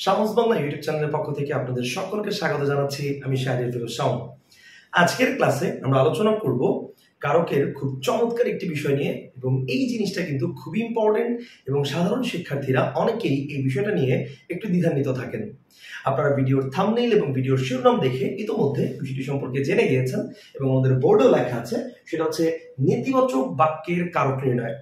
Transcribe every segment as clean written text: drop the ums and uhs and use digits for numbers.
Shams Bangla YouTube চ্যানেলের পক্ষ থেকে আপনাদের সকলকে স্বাগত জানাচ্ছি। আমি শাহরিয়ার ফিরোজ শাওন। আজকের ক্লাসে আমরা আলোচনা করব কারকের খুব চমৎকার একটি বিষয় নিয়ে, এবং এই জিনিসটা কিন্তু খুব ইম্পর্টেন্ট এবং সাধারণ শিক্ষার্থীরা অনেকেই এই বিষয়টা নিয়ে একটু দ্বিধান্বিত থাকেন। আপনারা ভিডিওর থাম্বনেইল এবং ভিডিওর শিরোনাম দেখে ইতোমধ্যে বিষয়টি সম্পর্কে জেনে গিয়েছেন এবং আমাদের বোর্ডেও লেখা আছে, সেটা হচ্ছে নেতিবাচক বাক্যের কারক নির্ণয়।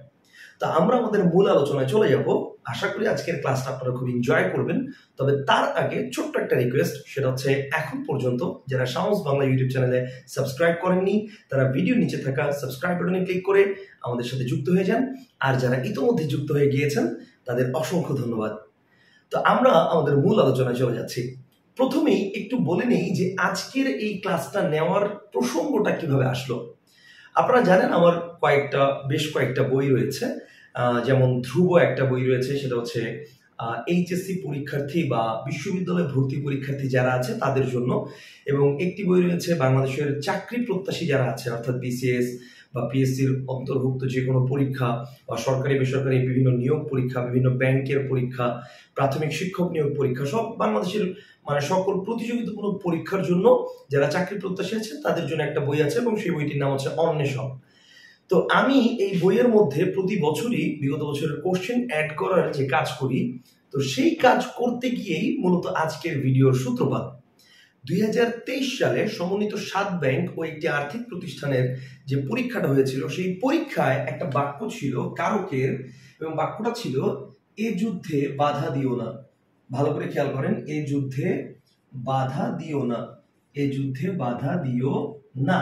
তা আমরা আমাদের মূল আলোচনায় চলে যাব। আশা করি আজকের ক্লাসটা আপনারা খুব এনজয় করবেন। তবে তার আগে ছোট্ট একটা রিকোয়েস্ট, সেটা হচ্ছে এখন পর্যন্ত যারা শামস বাংলা ইউটিউব চ্যানেলে সাবস্ক্রাইব করেননি তারা ভিডিওর নিচে থাকা সাবস্ক্রাইব বাটনে ক্লিক করে আমাদের সাথে যুক্ত হয়ে যান, আর যারা ইতোমধ্যে যুক্ত হয়ে গিয়েছেন তাদের অসংখ্য ধন্যবাদ। তো আমরা আমাদের মূল আলোচনায় চলে যাচ্ছি। প্রথমেই একটু বলে নেই যে আজকের এই ক্লাসটা নেওয়ার প্রসঙ্গটা কিভাবে আসলো। আপনারা জানেন আমার বেশ কয়েকটা বই রয়েছে, যেমন ধ্রুব একটা বই রয়েছে, সেটা হচ্ছে এইচএসসি পরীক্ষার্থী বা বিশ্ববিদ্যালয়ে ভর্তি পরীক্ষার্থী যারা আছে তাদের জন্য, এবং একটি বই রয়েছে বাংলাদেশের চাকরি প্রত্যাশী যারা আছে, অর্থাৎ বিসিএস বা পিএসসির অন্তর্ভুক্ত যে কোনো পরীক্ষা বা সরকারি বেসরকারি বিভিন্ন নিয়োগ পরীক্ষা, বিভিন্ন ব্যাংকের পরীক্ষা, প্রাথমিক শিক্ষক নিয়োগ পরীক্ষা, সব বাংলাদেশের সকল প্রতিযোগিতামূলক পরীক্ষার জন্য যারা চাকরি প্রত্যাশী আছে তাদের জন্য একটা বই আছে, এবং সেই বইটির নাম হচ্ছে অন্বেষণ। তো আমি এই বইয়ের মধ্যে প্রতি বছরই বিগত বছরের কোশ্চেন অ্যাড করার যে কাজ করি, তো সেই কাজ করতে গিয়েই মূলত আজকের ভিডিওর সূত্রপাত। 2023 সালে সমন্বিত 7 ব্যাংক ও একটি আর্থিক প্রতিষ্ঠানের যে পরীক্ষাটা হয়েছিল, সেই পরীক্ষায় একটা বাক্য ছিল কারকের, এবং বাক্যটা ছিল এ যুদ্ধে বাধা দিও না। ভালো করে খেয়াল করেন, এ যুদ্ধে বাধা দিও না, এ যুদ্ধে বাধা দিও না।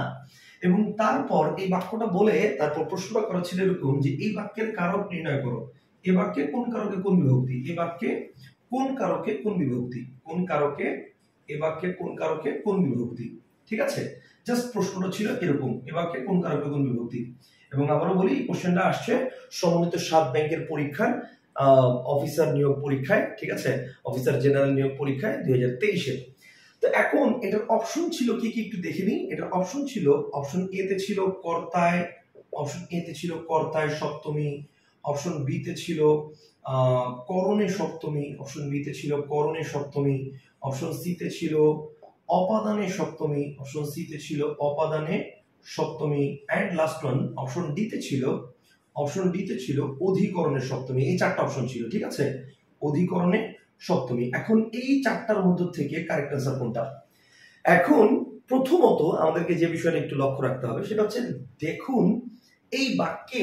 এবং তারপর এই বাক্যটা বলে তারপর প্রশ্নটা করা ছিল এরকম যে এই বাক্যের কারক নির্ণয় করো। এ বাক্যে কোন কারকে কোন বিভক্তি, এ বাক্যে কোন কারকে কোন বিভক্তি, কোন কারকে, এ বাক্যে কোন কারকে কোন বিভক্তি। ঠিক আছে, জাস্ট প্রশ্নটা ছিল এরকম, এ বাক্যে কোন কারকে কোন বিভক্তি। এবং আবারও বলি, কোশ্চেনটা আসছে সমন্বিত 7 ব্যাংকের পরীক্ষার অফিসার নিয়োগ পরীক্ষায়, ঠিক আছে, অফিসার জেনারেল নিয়োগ পরীক্ষায় 2023-এ। তো এখন এটার অপশন ছিল কি কি একটু দেখে নিই। এটার অপশন ছিল, অপশন এ তে ছিল কর্তায়, অপশন এ তে ছিল কর্তায় সপ্তমী, অপশন বি তে ছিল করণে সপ্তমী, অপশন বি তে ছিল করণে সপ্তমী, অপশন সি তে ছিল অপাদানে সপ্তমী, অপশন সি তে ছিল অপাদানে সপ্তমী, and last one option D তে ছিল, অপশন ডি তে ছিল অধিকরণের সপ্তমী। এই চারটা অপশন ছিল, ঠিক আছে, অধিকরণে সপ্তমী। এখন এই চারটার মধ্যে থেকে কারেক্ট অ্যান্সার কোনটা? এখন প্রথমত আমাদেরকে যে বিষয়টা একটু লক্ষ্য রাখতে হবে সেটা হচ্ছে, দেখুন এই বাক্যে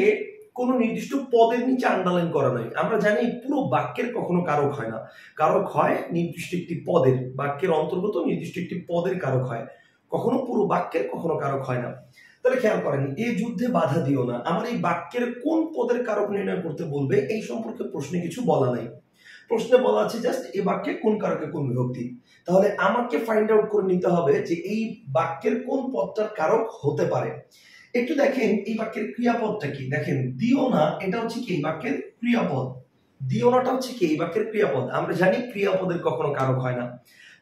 কোন নির্দিষ্ট পদের নিচে আন্ডারলাইন করা নাই। আমরা জানি পুরো বাক্যের কখনো কারক হয় না, কারক হয় নির্দিষ্ট একটি পদের, বাক্যের অন্তর্গত নির্দিষ্ট একটি পদের কারক হয়, কখনো পুরো বাক্যের কখনো কারক হয় না। তাহলে খেয়াল করেন, এই যুদ্ধে বাধা দিও না, আমার এই বাক্যের কোন পদের কারক নির্ণয় করতে বলবে এই সম্পর্কে প্রশ্নে কিছু বলা নাই। প্রশ্নে বলা আছে জাস্ট এই বাক্যে কোন কারকে কোন বিভক্তি। তাহলে আমাকে ফাইন্ড আউট করে নিতে হবে যে এই বাক্যের কোন পদটার কারক হতে পারে। একটু দেখেন এই বাক্যের ক্রিয়াপদটা কি। দেখেন দিও না, এটা হচ্ছে কি এই বাক্যের ক্রিয়াপদ। দিও নাটা হচ্ছে কি এই বাক্যের ক্রিয়াপদ। আমরা জানি ক্রিয়াপদের কখনো কারক হয় না,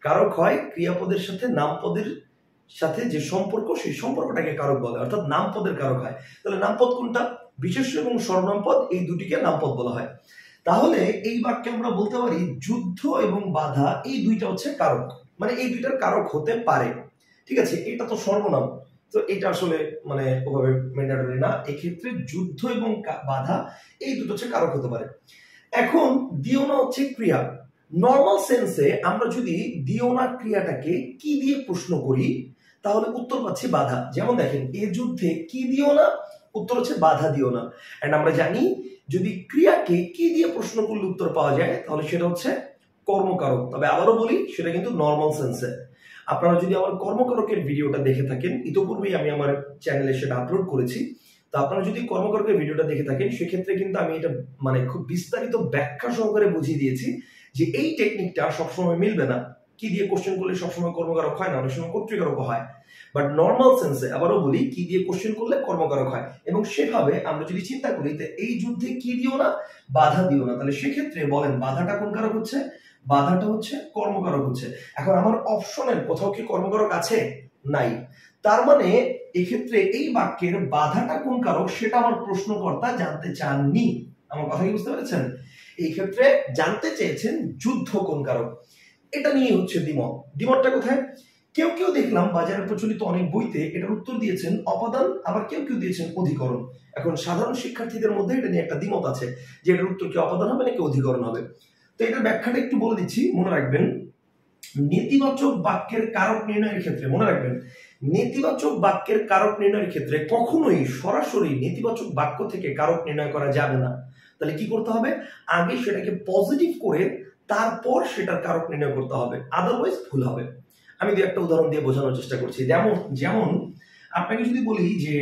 কারক হয় ক্রিয়াপদের সাথে নামপদের সাথে যে সম্পর্ক, সেই সম্পর্কটাকে কারক বলে, অর্থাৎ নামপদের কারক হয়। তাহলে নামপদ কোনটা? বিশেষ্য এবং সর্বনাম পদ, এই দুটিকে নামপদ বলা হয়। তাহলে এই বাক্যে আমরা বলতে পারি যুদ্ধ এবং বাধা এই দুইটা হচ্ছে কারক, মানে এই দুইটার কারক হতে পারে। ঠিক আছে, এটা তো সর্বনাম, তো এটা আসলে ওভাবে ম্যান্ডেটরি না। এক্ষেত্রে যুদ্ধ এবং বাধা এই দুটো হচ্ছে কারক হতে পারে। এখন দিও না হচ্ছে ক্রিয়া। নর্মাল সেন্সে আমরা যদি দিও না ক্রিয়াটাকে কি দিয়ে প্রশ্ন করি তাহলে উত্তর পাচ্ছি বাধা। যেমন দেখেন, এ যুদ্ধে কি দিও না, উত্তর হচ্ছে বাধা দিও না। এন্ড আমরা জানি যদি ক্রিয়াকে কি দিয়ে প্রশ্ন করলে উত্তর পাওয়া যায় তাহলে সেটা হচ্ছে কর্মকারক। তবে আবারও বলি, সেটা কিন্তু নর্মাল সেন্সে। আপনারা যদি আমার কর্মকারকের ভিডিওটা দেখে থাকেন, ইতিপূর্বেই আমি আমার চ্যানেলে সেটা আপলোড করেছি, তো আপনারা যদি কর্মকারকের ভিডিওটা দেখে থাকেন সেক্ষেত্রে কিন্তু আমি এটা খুব বিস্তারিত ব্যাখ্যা সহকারে বুঝিয়ে দিয়েছি যে এই টেকনিকটা সবসময় মিলবে না। কি দিয়ে কোশ্চেন করলে সবসময় কর্মকারক হয় না, অনেক সময় কর্তৃকারক হয়। বাট নর্মাল সেন্সে আবারও বলি, কি দিয়ে কোশ্চেন করলে কর্মকারক হয়। এবং সেভাবে আমরা যদি চিন্তা করি এই যুদ্ধে কি দিও না, বাধা দিও না, তাহলে সেক্ষেত্রে বলেন বাধাটা কোন কারক হচ্ছে? বাধাটা হচ্ছে কর্মকারক হচ্ছে। এখন আমার অপশনের কোথাও কি কর্মকারক আছে? নাই। তার মানে এক্ষেত্রে এই বাক্যের বাধাটা কোন কারক সেটা আমার প্রশ্নকর্তা জানতে চাননি। আমার কথা কি বুঝতে পেরেছেন? এই ক্ষেত্রে জানতে চেয়েছেন যুদ্ধ কোন কারক, এটা নিয়ে হচ্ছে দ্বিমত। দ্বিমতটা কোথায়? কেউ কেউ দেখলাম বাজারে প্রচলিত অনেক বইতে এটার উত্তর দিয়েছেন অপাদান, আবার কেউ কেউ দিয়েছেন অধিকরণ। এখন সাধারণ শিক্ষার্থীদের মধ্যে এটা নিয়ে একটা দ্বিমত আছে যে এটার উত্তর কি অপাদান হবে নাকি অধিকরণ হবে। তো এটার ব্যাখ্যাটা একটু বলে দিচ্ছি, মনে রাখবেন। নেতিবাচক বাক্যের কারক নির্ণয়ের ক্ষেত্রে মনে রাখবেন, নেতিবাচক বাক্যের কারক নির্ণয়ের ক্ষেত্রে কখনোই সরাসরি নেতিবাচক বাক্য থেকে কারক নির্ণয় করা যাবে না। তাহলে কি করতে হবে? আগে সেটাকে পজিটিভ করে তারপর সেটার কারক নির্ণয় করতে হবে, আদারওয়াইজ ভুল হবে। আমি দু একটা উদাহরণ দিয়ে বোঝানোর চেষ্টা করছি। যেমন আপনাকে যদি বলি যে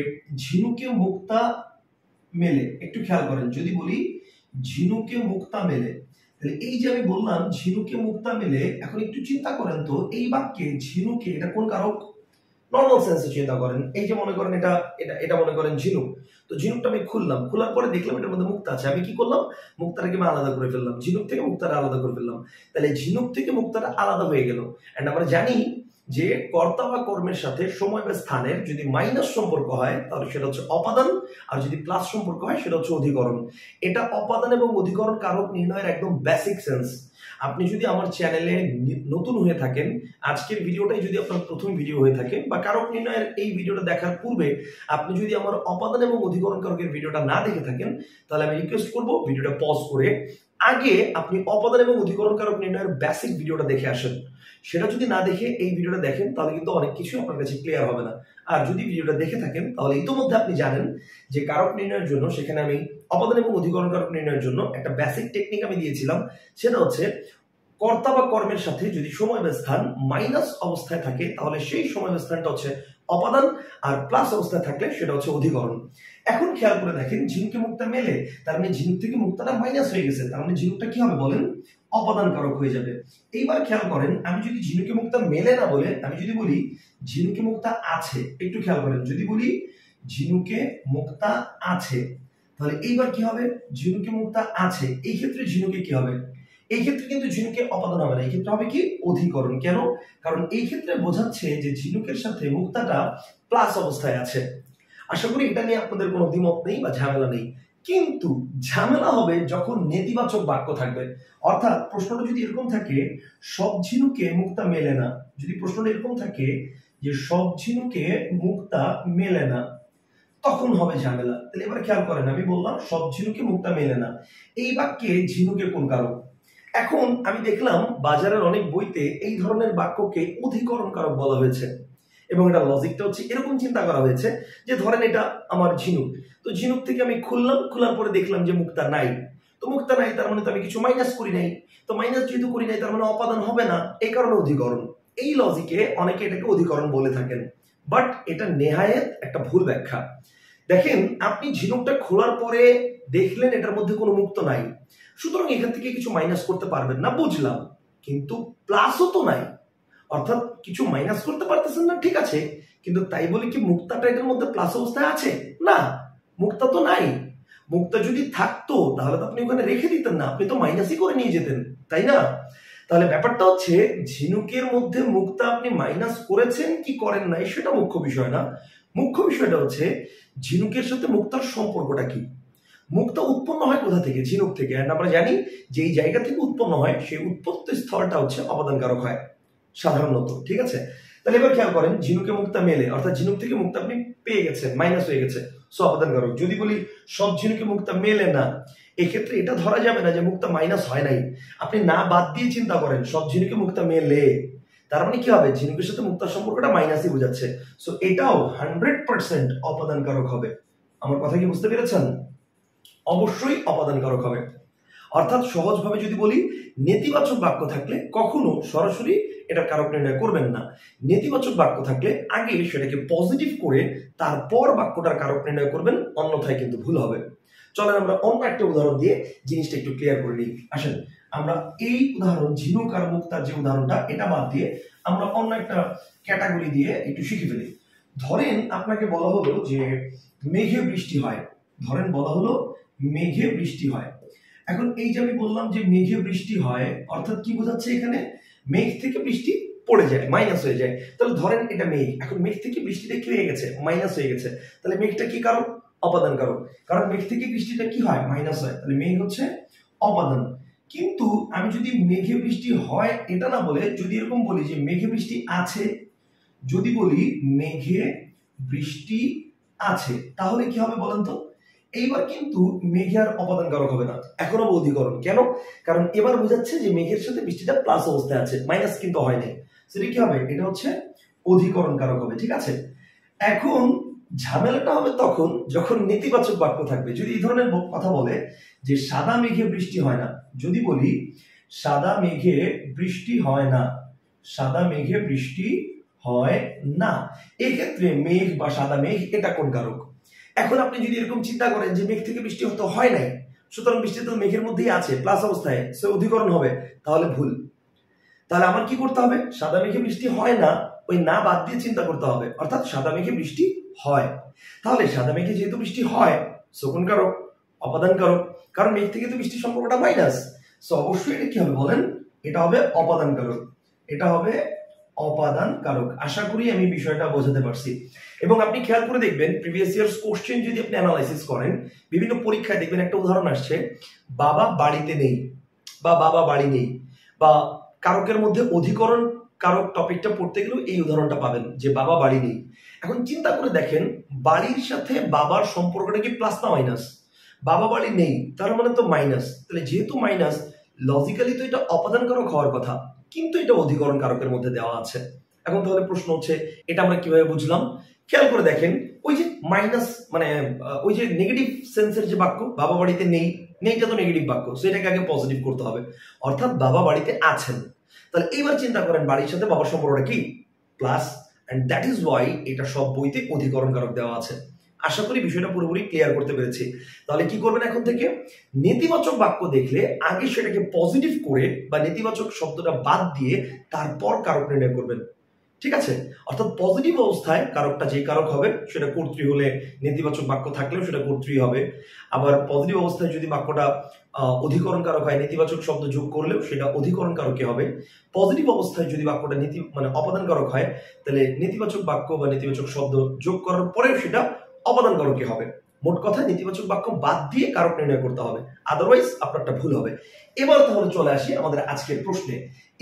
ঝিনুকে মুক্তা মেলে, একটু খেয়াল করেন, যদি বলি ঝিনুকে মুক্তা মেলে, তাহলে এই যে আমি বললাম ঝিনুকে মুক্তা মেলে, এখন একটু চিন্তা করেন তো এই বাক্যে ঝিনুকে এটা কোন কারক? নর্মাল সেন্সে চিন্তা করেন, এই যে মনে করেন এটা এটা এটা মনে করেন ঝিনুক, তো ঝিনুকটা আমি খুললাম, খোলার পরে দেখলাম এটার মধ্যে মুক্তা আছে, আমি কি করলাম? মুক্তাটাকে আমি আলাদা করে ফেললাম, ঝিনুক থেকে মুক্তাটা আলাদা করে ফেললাম। তাহলে ঝিনুক থেকে মুক্তাটা আলাদা হয়ে গেল। এন্ড আমরা জানি যে কর্তা বা কর্মের সাথে সময় বা স্থানের যদি মাইনাস সম্পর্ক হয় তাহলে সেটা হচ্ছে অপাদান, আর যদি প্লাস সম্পর্ক হয় সেটা হচ্ছে অধিকরণ। এটা অপাদান এবং অধিকরণ কারক নির্ণয়ের একদম বেসিক সেন্স। আপনি যদি আমার চ্যানেলে নতুন হয়ে থাকেন, আজকের ভিডিওটাই যদি আপনার প্রথম ভিডিও হয়ে থাকে, বা কারক নির্ণয়ের এই ভিডিওটা দেখার পূর্বে আপনি যদি আমার অপাদান এবং অধিকরণ কারকের ভিডিওটা না দেখে থাকেন, তাহলে আমি রিকোয়েস্ট করব ভিডিওটা পজ করে আগে আপনি অপাদান এবং অধিকরণ কারক নির্ণয়ের বেসিক ভিডিওটা দেখে আসেন। সেটা যদি না দেখে এই ভিডিওটা দেখেন তাহলে কিন্তু অনেক কিছু আপনার কাছে ক্লিয়ার হবে না। আর যদি ভিডিওটা দেখে থাকেন তাহলে ইতোমধ্যে আপনি জানেন যে কারক নির্ণয়ের জন্য সেখানে আমি অপাদান এবং অধিকরণ কারক নির্ণয়ের জন্য একটা বেসিক টেকনিক আমি দিয়েছিলাম। সেটা হচ্ছে কর্তা বা কর্মের সাথে যদি সময় বা স্থান মাইনাস অবস্থায় থাকে তাহলে সেই সময় বা স্থানটা হচ্ছে অপাদান, আর প্লাস অবস্থায় থাকলে সেটা হচ্ছে অধিকরণ। এখন খেয়াল করে দেখেন ঝিনুকে মুক্তা মেলে, তার মানে ঝিনুক থেকে মুক্তাটা মাইনাস হয়ে গেছে, তার মানে ঝিনুকটা কি হবে বলেন? অপাদান কারক হয়ে যাবে। এইবার খেয়াল করেন, আমি যদি ঝিনুকে মুক্তা মেলে না বলে আমি যদি বলি ঝিনুকে মুক্তা আছে, একটু খেয়াল করেন, যদি বলি ঝিনুকে মুক্তা আছে, তাহলে এইবার কি হবে? ঝিনুকে মুক্তা আছে, এই ক্ষেত্রে ঝিনুকে কি হবে? এই ক্ষেত্রে কিন্তু ঝিনুকে অপাদান হবে না, এই ক্ষেত্রে হবে কি? অধিকরণ। কেন? কারণ এই ক্ষেত্রে বোঝাচ্ছে যে ঝিনুকের সাথে মুক্তাটা প্লাস অবস্থায় আছে। আশা করি এটা নিয়ে আপনাদের কোনো দ্বিমত নেই বা ঝামেলা নেই। কিন্তু ঝামেলা হবে যখন নেতিবাচক বাক্য থাকবে। অর্থাৎ প্রশ্নটা যদি এরকম থাকে সব ঝিনুকে মুক্তা মেলে না, যদি প্রশ্নটা এরকম থাকে যে সব ঝিনুকে মুক্তা মেলে না, তখন হবে ঝামেলা। তাহলে এবার খেয়াল করেন, আমি বললাম সব ঝিনুকে মুক্তা মেলে না, এই বাক্যে ঝিনুকে কোন কারক? এখন আমি দেখলাম বাজারের অনেক বইতে এই ধরনের বাক্যকে অধিকরণ কারক বলা হয়েছে, এবং এটা লজিকটা হচ্ছে এরকম চিন্তা করা হয়েছে যে ধরেন এটা আমার ঝিনুক, তো ঝিনুক থেকে আমি খুললাম, খোলার পরে দেখলাম যে মুক্তা নাই, তো মুক্তা নাই তার মানে তো আমি কিছু মাইনাস করি নাই, তো মাইনাস যেহেতু করি নাই তার মানে অপাদান হবে না, এই কারণে অধিকরণ। এই লজিকে অনেকে এটাকে অধিকরণ বলে থাকেন, বাট এটা নেহায়েত একটা ভুল ব্যাখ্যা। দেখেন আপনি ঝিনুকটা খোলার পরে দেখলেন এটার মধ্যে কোনো মুক্ত নাই, সুতরাং এখান থেকে কিছু মাইনাস করতে পারবেন না, বুঝলাম, কিন্তু প্লাসও তো নাই, অর্থাৎ কিছু মাইনাস করতে পারতেছেন না, ঠিক আছে, কিন্তু তাই বলে কি মুক্তাটা এটার মধ্যে প্লাস অবস্থায় আছে? না, মুক্তা তো নাই। মুক্তা যদি থাকতো তাহলে তো আপনি ওখানে রেখে দিতেন না, আপনি তো মাইনাসই করে নিয়ে যেতেন, তাই না? তাহলে ব্যাপারটা হচ্ছে ঝিনুকের মধ্যে মুক্তা আপনি মাইনাস করেছেন কি করেন নাই সেটা মুখ্য বিষয় না। মুখ্য বিষয়টা হচ্ছে ঝিনুকের সাথে মুক্তার সম্পর্কটা কি। মুক্তা উৎপন্ন হয় কোথা থেকে? ঝিনুক থেকে। আমরা জানি যে এই জায়গা থেকে উৎপন্ন হয় সেই উৎপত্তি স্থলটা হচ্ছে অপাদান কারক হয় সাধারণত, ঠিক আছে? তাহলে এবার খেয়াল করেন ঝিনুকে মুক্তা মেলে, অর্থাৎ ঝিনুক থেকে মুক্তা আপনি পেয়ে গেছেন, মাইনাস হয়ে গেছে, সো অপাদান কারক। যদি বলি সব ঝিনুকে মুক্তা মেলে না, এক্ষেত্রে এটা ধরা যাবে না যে মুক্তা মাইনাস হয় নাই, আপনি না বাদ দিয়ে চিন্তা করেন সব ঝিনুকে মুক্তা মেলে, তার মানে কি হবে? ঝিনুকের সাথে মুক্তার সম্পর্কটা মাইনাসই বোঝাচ্ছে, সো এটাও 100% অপাদান কারক হবে। আমার কথা কি বুঝতে পেরেছেন? অবশ্যই অপাদান কারক হবে। অর্থাৎ সহজভাবে যদি বলি নেতিবাচক বাক্য থাকলে কখনো সরাসরি এটা কারক নির্ণয় করবেন না। নেতিবাচক বাক্য থাকলে আগে সেটাকে পজিটিভ করে তারপর বাক্যটার কারক নির্ণয় করবেন, অন্যথায় কিন্তু ভুল হবে। চলেন আমরা অন্য একটা উদাহরণ দিয়ে জিনিসটা একটু ক্লিয়ার করে নিই। আসেন আমরা এই উদাহরণ ঝিনুক আর মুক্তার যে উদাহরণটা এটা বাদ দিয়ে আমরা অন্য একটা ক্যাটাগরি দিয়ে একটু শিখে ফেলি। ধরেন আপনাকে বলা হলো যে মেঘে বৃষ্টি হয়, ধরেন বলা হলো মেঘে বৃষ্টি হয়। এখন এই যে আমি বললাম যে মেঘে বৃষ্টি হয়, অর্থাৎ কি বোঝাচ্ছে এখানে? মেঘ থেকে বৃষ্টি পড়ে যায়, মাইনাস হয়ে যায়। তাহলে ধরেন এটা মেঘ, এখন মেঘ থেকে বৃষ্টিটা কি হয়ে গেছে? মাইনাস হয়ে গেছে। তাহলে মেঘটা কি কারক? অপাদান কারক, কারণ মেঘ থেকে বৃষ্টিটা কি হয়? মাইনাস হয়। তাহলে মেঘ হচ্ছে অপাদান। কিন্তু আমি যদি মেঘে বৃষ্টি হয় এটা না বলে যদি এরকম বলি যে মেঘে বৃষ্টি আছে, যদি বলি মেঘে বৃষ্টি আছে, তাহলে কি হবে বলেন তো? এইবার কিন্তু মেঘে আর অপাদান কারক হবে না, এখন হবে অধিকরণ। কেন? কারণ এবার বোঝাচ্ছে যে মেঘের সাথে বৃষ্টিটা প্লাস অবস্থায় আছে, মাইনাস কিন্তু হয় নাই। সেটা কি হবে? এটা হচ্ছে অধিকরণ কারক হবে। ঠিক আছে, এখন ঝামেলাটা হবে তখন যখন নেতিবাচক বাক্য থাকবে। যদি এই ধরনের কথা বলে যে সাদা মেঘে বৃষ্টি হয় না, যদি বলি সাদা মেঘে বৃষ্টি হয় না, সাদা মেঘে বৃষ্টি হয় না, এক্ষেত্রে মেঘ বা সাদা মেঘ এটা কোন কারক? এখন আপনি যদি এরকম চিন্তা করেন যে মেঘ থেকে বৃষ্টি হতে হয় নাই, সুতরাং বৃষ্টি তো মেঘের মধ্যেই আছে প্লাস অবস্থায়, সে অধিকরণ হবে, তাহলে ভুল। তাহলে আমার কি করতে হবে? সাদা মেঘে বৃষ্টি হয় না, ওই না বাদ দিয়ে চিন্তা করতে হবে, অর্থাৎ সাদা মেঘে বৃষ্টি হয়। তাহলে সাদা মেঘে যেহেতু বৃষ্টি হয়, কোন কারক? অপাদান কারক, কারণ মেঘ থেকে তো বৃষ্টির সম্পর্কটা মাইনাস। সো অবশ্যই এটা কি হবে বলেন? এটা হবে অপাদান কারক, এটা হবে অপাদান কারক। আশা করি আমি বিষয়টা বোঝাতে পারছি। এবং আপনি খেয়াল করে দেখবেন প্রিভিয়াস ইয়ার্স কোশ্চেন যদি আপনি অ্যানালাইসিস করেন, বিভিন্ন পরীক্ষায় দেখবেন একটা উদাহরণ আসছে, বাবা বাড়িতে নেই বা বাবা বাড়ি নেই, বা কারকের মধ্যে অধিকরণ কারক টপিকটা পড়তে গেলেও এই উদাহরণটা পাবেন যে বাবা বাড়ি নেই। এখন চিন্তা করে দেখেন বাড়ির সাথে বাবার সম্পর্কটা কি প্লাস না মাইনাস? বাবা বাড়ি নেই তার মানে তো মাইনাস, তাহলে যেহেতু মাইনাস লজিক্যালি তো এটা অপাদান কারক হওয়ার কথা, কিন্তু এটা অধিকরণ কারকের মধ্যে দেওয়া আছে। এখন তাহলে প্রশ্ন হচ্ছে এটা আমরা কিভাবে বুঝলাম? খেয়াল করে দেখেন ওই যে মাইনাস মানে ওই যে নেগেটিভ সেন্সের যে বাক্য বাবা বাড়িতে নেই, নেইটা তো নেগেটিভ বাক্য, সেটাকে আগে পজিটিভ করতে হবে, অর্থাৎ বাবা বাড়িতে আছেন। তাহলে এইবার চিন্তা করেন বাড়ির সাথে বাবার সম্পর্কটা কি? Plus, and that is why এটা সব বইতে অধিকরণ কারক দেওয়া আছে। আশা করি বিষয়টা পুরোপুরি ক্লিয়ার করতে পেরেছি। তাহলে কি করবেন এখন থেকে? নেতিবাচক বাক্য দেখলে আগে সেটাকে পজিটিভ করে বা নেতিবাচক শব্দটা বাদ দিয়ে তারপর কারক নির্ণয় করবেন। ঠিক আছে, অর্থাৎ পজিটিভ অবস্থায় কারকটা যেই কারক হবে সেটা কর্তৃ হলে, নেতিবাচক বাক্য থাকলেও সেটা কর্তৃ হবে। আবার পজিটিভ অবস্থায় যদি বাক্যটা অধিকরণ কারক হয়, নেতিবাচক শব্দ যোগ করলেও সেটা অধিকরণ কারকে হবে। পজিটিভ অবস্থায় যদি বাক্যটা অপাদান কারক হয়, তাহলে নেতিবাচক বাক্য বা নেতিবাচক শব্দ যোগ করার পরেও সেটা অপাদান কারকে হবে। মোট কথা নেতিবাচক বাক্য বাদ দিয়ে কারক নির্ণয় করতে হবে, আদারওয়াইজ আপনারটা ভুল হবে। এবার তাহলে চলে আসি আমাদের আজকের প্রশ্নে।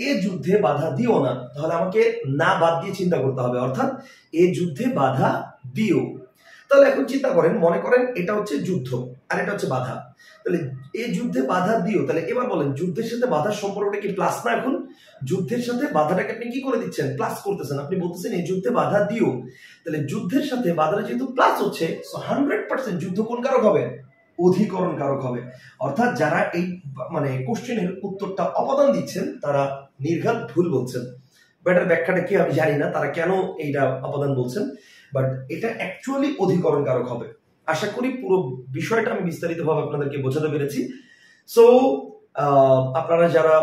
এ যুদ্ধে বাধা দিও না, তাহলে আমাকে না বাদ দিয়ে চিন্তা করতে হবে, অর্থাৎ এ যুদ্ধে বাধা দিও। তাহলে এখন চিন্তা করেন, মনে করেন এটা হচ্ছে যুদ্ধ আর এটা হচ্ছে বাধা, তাহলে এ যুদ্ধে বাধা দিও, তাহলে এবার বলেন যুদ্ধের সাথে বাধার সম্পর্কটা কি প্লাস না? এখন যুদ্ধের সাথে বাধাটাকে আপনি কি করে দিচ্ছেন? প্লাস করতেছেন। আপনি বলতেছেন এই যুদ্ধে বাধা দিও, তাহলে যুদ্ধের সাথে বাধাটা যেহেতু প্লাস হচ্ছে, 100% যুদ্ধ কোন কারক হবে? অধিকরণ কারক হবে। অর্থাৎ যারা এই কোশ্চেনের উত্তরটা অপাদান দিচ্ছেন তারা নির্ঘাত ভুল বলছেন। এটার ব্যাখ্যাটা কি আমি জানি না তারা কেন এইটা অপাদান বলছেন, বাট এটা অ্যাকচুয়ালি অধিকরণ কারক হবে। আশা করি পুরো বিষয়টা আমি বিস্তারিতভাবে আপনাদেরকে বোঝাতে পেরেছি। সো আপনারা যারা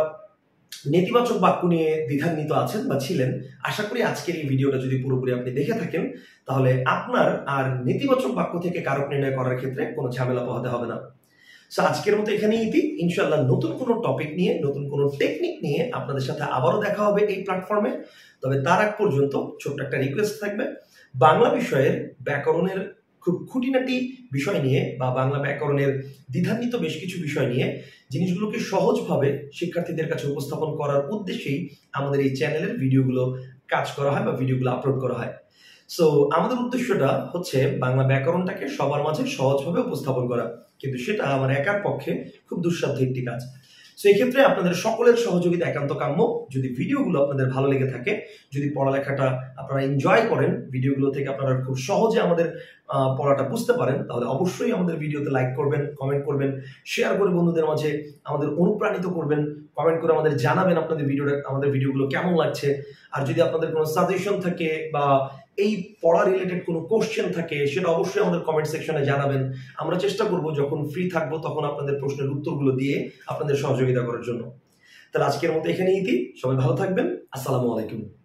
নেতিবাচক বাক্য নিয়ে দ্বিধান্বিত আছেন বা ছিলেন, আশা করি আজকের এই ভিডিওটা যদি পুরোপুরি আপনি দেখে থাকেন, তাহলে আপনার আর নেতিবাচক বাক্য থেকে কারক নির্ণয় করার ক্ষেত্রে কোনো ঝামেলা পোহাতে হবে না। সো আজকের মতো এখানেই ইতি। ইনশাআল্লাহ নতুন কোনো টপিক নিয়ে, নতুন কোনো টেকনিক নিয়ে আপনাদের সাথে আবারও দেখা হবে এই প্ল্যাটফর্মে। তবে তার আগ পর্যন্ত ছোট্ট একটা রিকোয়েস্ট থাকবে, বাংলা বিষয়ের ব্যাকরণের খুব খুঁটিনাটি বিষয় নিয়ে বা বাংলা ব্যাকরণের দ্বিধান্বিত বেশ কিছু বিষয় নিয়ে জিনিসগুলোকে সহজভাবে শিক্ষার্থীদের কাছে উপস্থাপন করার উদ্দেশ্যেই আমাদের এই চ্যানেলের ভিডিওগুলো কাজ করা হয় বা ভিডিওগুলো আপলোড করা হয়। সো আমাদের উদ্দেশ্যটা হচ্ছে বাংলা ব্যাকরণটাকে সবার মাঝে সহজভাবে উপস্থাপন করা, কিন্তু সেটা আমার একার পক্ষে খুব দুঃসাধ্য একটি কাজ। সো এই ক্ষেত্রে আপনাদের সকলের সহযোগিতা একান্ত কাম্য। যদি ভিডিওগুলো আপনাদের ভালো লেগে থাকে, যদি পড়ালেখাটা আপনারা এনজয় করেন, ভিডিওগুলো থেকে আপনারা খুব সহজে আমাদের পড়াটা বুঝতে পারেন, তাহলে অবশ্যই আমাদের ভিডিওতে লাইক করবেন, কমেন্ট করবেন, শেয়ার করে বন্ধুদের মাঝে আমাদের অনুপ্রাণিত করবেন, কমেন্ট করে আমাদের জানাবেন আমাদের ভিডিওগুলো কেমন লাগছে। আর যদি আপনাদের কোনো সাজেশন থাকে বা এই পড়া রিলেটেড কোনো কোশ্চেন থাকে, সেটা অবশ্যই আমাদের কমেন্ট সেকশনে জানাবেন। আমরা চেষ্টা করব যখন ফ্রি থাকবো তখন আপনাদের প্রশ্নের উত্তরগুলো দিয়ে আপনাদের সহযোগিতা করার জন্য। তাহলে আজকের মতো এখানেই ইতি। সবাই ভালো থাকবেন। আসসালামু আলাইকুম।